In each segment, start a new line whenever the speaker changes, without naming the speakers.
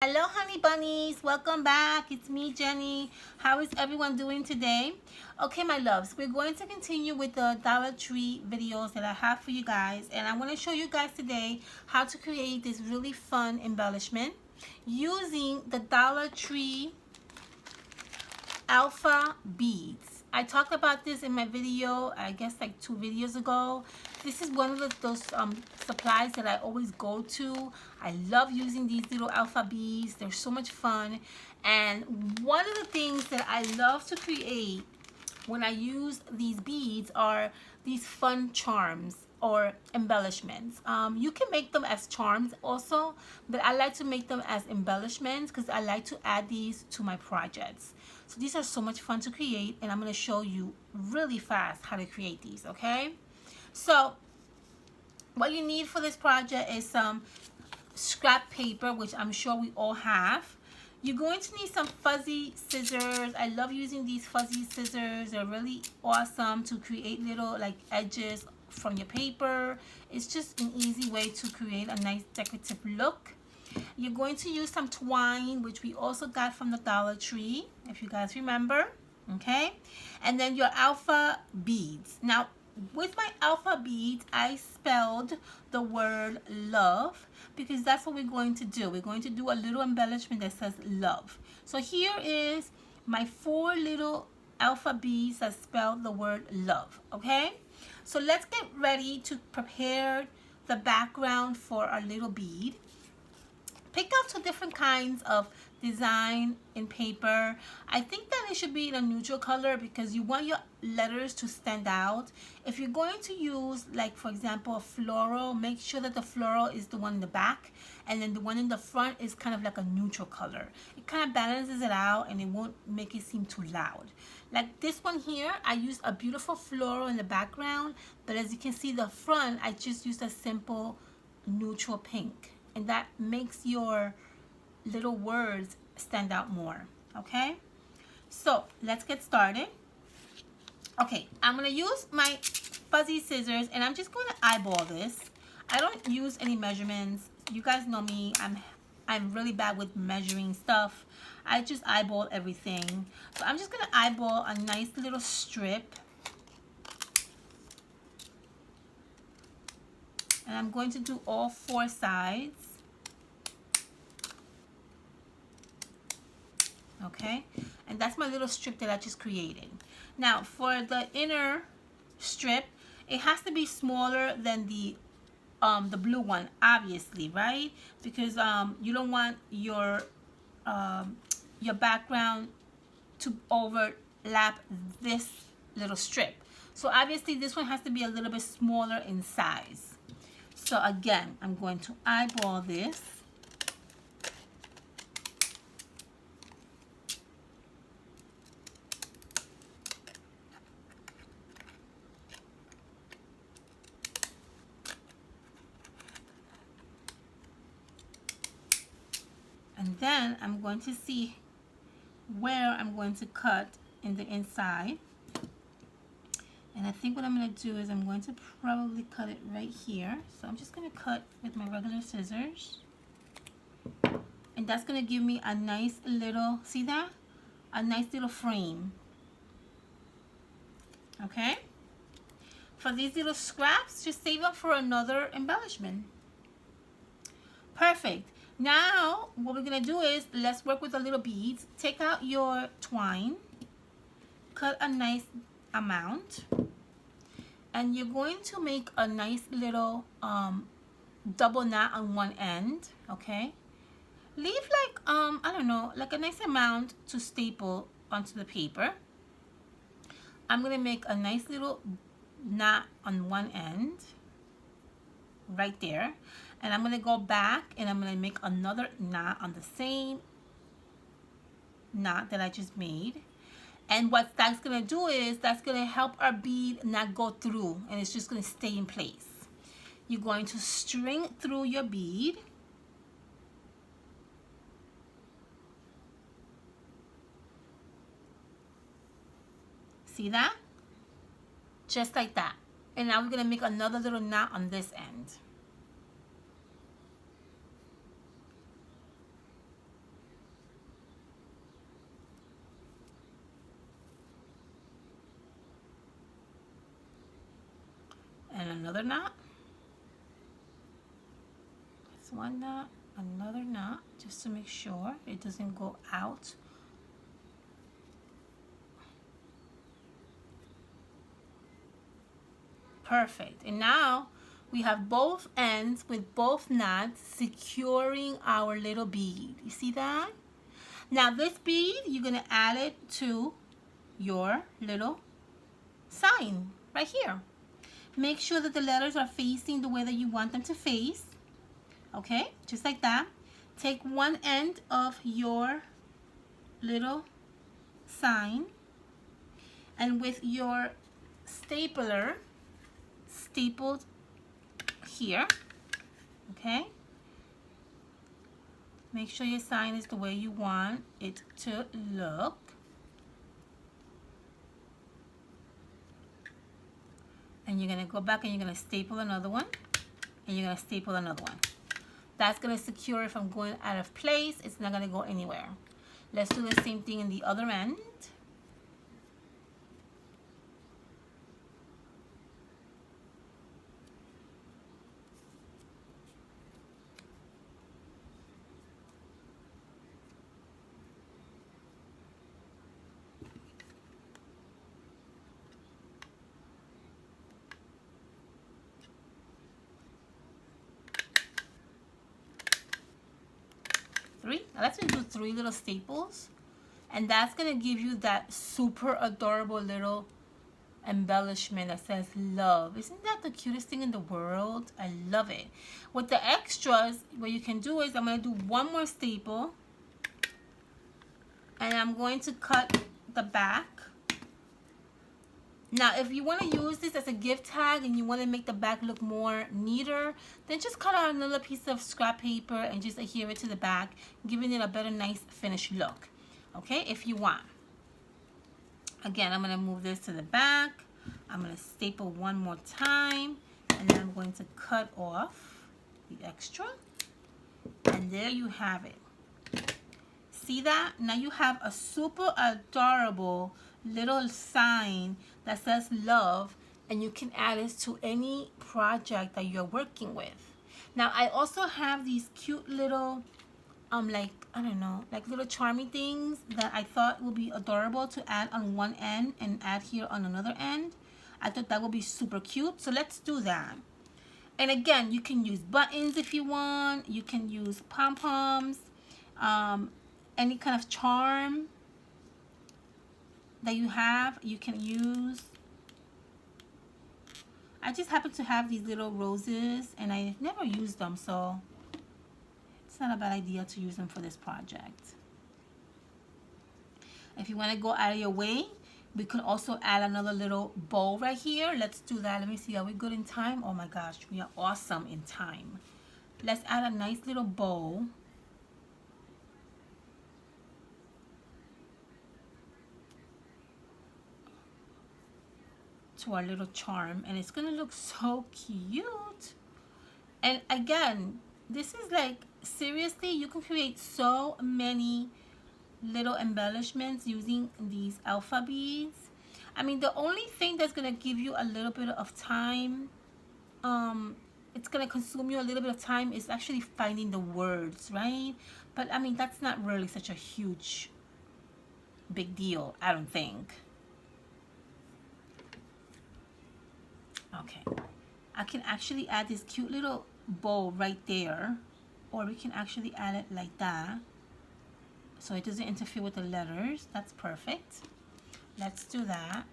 Hello honey bunnies, welcome back. It's me, Jenny. How is everyone doing today? Okay, my loves, we're going to continue with the Dollar Tree videos that I have for you guys, and I want to show you guys today how to create this really fun embellishment using the Dollar Tree alpha beads. I talked about this in my video, I guess like 2 videos ago. This is one of those supplies that I always go to. I love using these little alpha beads. They're so much fun. And one of the things that I love to create when I use these beads are these fun charms or embellishments. You can make them as charms also, but I like to make them as embellishments because I like to add these to my projects. So these are so much fun to create, and I'm going to show you really fast how to create these, okay? So what you need for this project is some scrap paper, which I'm sure we all have. You're going to need some fuzzy scissors. I love using these fuzzy scissors. They're really awesome to create little like edges from your paper. It's just an easy way to create a nice decorative look. You're going to use some twine, which we also got from the Dollar Tree, if you guys remember, okay? And then your alpha beads. Now, with my alpha beads, I spelled the word love because that's what we're going to do. We're going to do a little embellishment that says love. So here is my 4 little alpha beads that spell the word love, okay? So let's get ready to prepare the background for our little bead. Pick out 2 different kinds of design in paper. I think that it should be in a neutral color because you want your letters to stand out. If you're going to use, like for example, a floral, make sure that the floral is the one in the back and then the one in the front is kind of like a neutral color. It kind of balances it out and it won't make it seem too loud. Like this one here, I used a beautiful floral in the background, but as you can see the front, I just used a simple neutral pink. And that makes your little words stand out more, okay? So let's get started. Okay, I'm gonna use my fuzzy scissors and I'm just gonna eyeball this. I don't use any measurements. You guys know me, I'm really bad with measuring stuff. I just eyeball everything. So I'm just gonna eyeball a nice little strip. And I'm going to do all 4 sides. Okay, and that's my little strip that I just created. Now for the inner strip, it has to be smaller than the blue one, obviously, right? Because you don't want your background to overlap this little strip. So obviously this one has to be a little bit smaller in size. So again, I'm going to eyeball this. And then I'm going to see where I'm going to cut in the inside. And I think what I'm going to do is I'm going to probably cut it right here. So I'm just going to cut with my regular scissors. And that's going to give me a nice little, see that? A nice little frame. Okay? For these little scraps, just save them for another embellishment. Perfect. Now, what we're going to do is, let's work with the little beads. Take out your twine. Cut a nice amount. And you're going to make a nice little double knot on one end. Okay? Leave like, I don't know, like a nice amount to staple onto the paper. I'm going to make a nice little knot on one end. Right there. And I'm going to go back and I'm going to make another knot on the same knot that I just made. And what that's going to do is that's going to help our bead not go through, and it's just going to stay in place. You're going to string through your bead. See that? Just like that. And now we're going to make another little knot on this end. another knot. That's one knot, another knot, just to make sure it doesn't go out. Perfect. And now we have both ends with both knots securing our little bead. You see that? Now this bead, you're going to add it to your little sign right here. Make sure that the letters are facing the way that you want them to face. Okay, just like that. Take one end of your little sign and with your stapler, stapled here, okay? Make sure your sign is the way you want it to look. And you're gonna go back and you're gonna staple another one, and you're gonna staple another one. That's gonna secure it from going out of place. It's not gonna go anywhere. Let's do the same thing in the other end. Now let's do 3 little staples, and that's gonna give you that super adorable little embellishment that says love. Isn't that the cutest thing in the world? I love it. With the extras, what you can do is I'm gonna do one more staple, and I'm going to cut the back. Now, if you want to use this as a gift tag and you want to make the back look more neater, then just cut out another piece of scrap paper and just adhere it to the back, giving it a better, nice finished look. Okay, if you want. Again, I'm going to move this to the back. I'm going to staple one more time, and then I'm going to cut off the extra. And there you have it. See that? Now you have a super adorable little sign that says love, and you can add this to any project that you're working with. Now I also have these cute little like, I don't know, like little charming things that I thought would be adorable to add on one end and add here on another end. I thought that would be super cute, so let's do that. And again, you can use buttons if you want. You can use pom-poms, any kind of charm that you have, you can use. I just happen to have these little roses and I never used them, so it's not a bad idea to use them for this project. If you want to go out of your way, we could also add another little bow right here. Let's do that. Let me see, are we good in time? Oh my gosh, we are awesome in time. Let's add a nice little bow. To our little charm, and it's gonna look so cute. And again, this is like, seriously, you can create so many little embellishments using these alpha beads. I mean, the only thing that's gonna give you a little bit of time, it's gonna consume you a little bit of time, is actually finding the words, right? But I mean, that's not really such a huge big deal, I don't think. Okay, I can actually add this cute little bow right there, or we can actually add it like that so it doesn't interfere with the letters. That's perfect. Let's do that,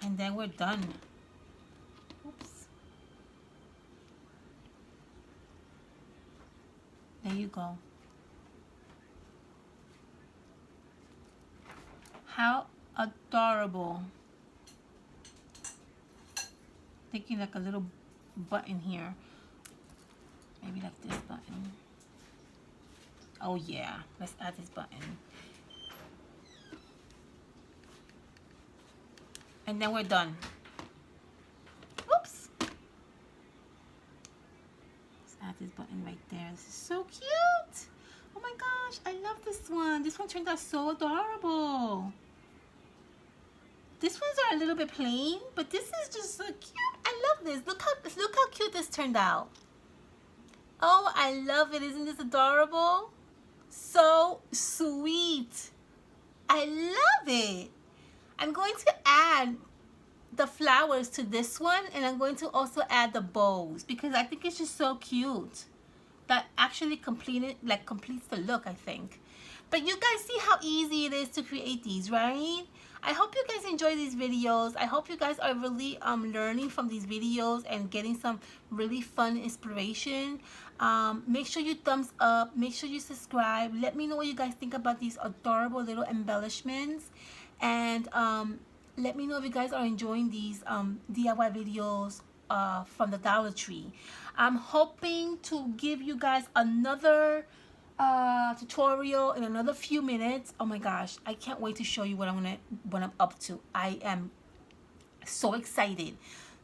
and then we're done. Oops. There you go. How adorable. Thinking like a little button here, maybe like this button. Oh yeah, let's add this button, and then we're done. Oops. Let's add this button right there. This is so cute. Oh my gosh, I love this one. This one turned out so adorable. These ones are a little bit plain, but this is just so cute. I love this. Look how cute this turned out. Oh, I love it. Isn't this adorable? So sweet. I love it. I'm going to add the flowers to this one, and I'm going to also add the bows because I think it's just so cute. That actually completes the look, I think. But you guys see how easy it is to create these, right? I hope you guys enjoy these videos. I hope you guys are really learning from these videos and getting some really fun inspiration. Make sure you thumbs up. Make sure you subscribe. Let me know what you guys think about these adorable little embellishments. And let me know if you guys are enjoying these DIY videos from the Dollar Tree. I'm hoping to give you guys another tutorial in another few minutes. Oh my gosh, I can't wait to show you what I'm up to. I am so excited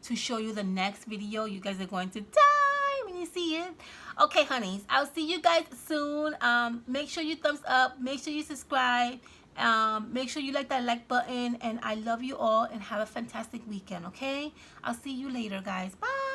to show you the next video. You guys are going to die when you see it. Okay, honeys, I'll see you guys soon. Make sure you thumbs up, make sure you subscribe, make sure you like that like button, and I love you all and have a fantastic weekend. Okay, I'll see you later, guys. Bye.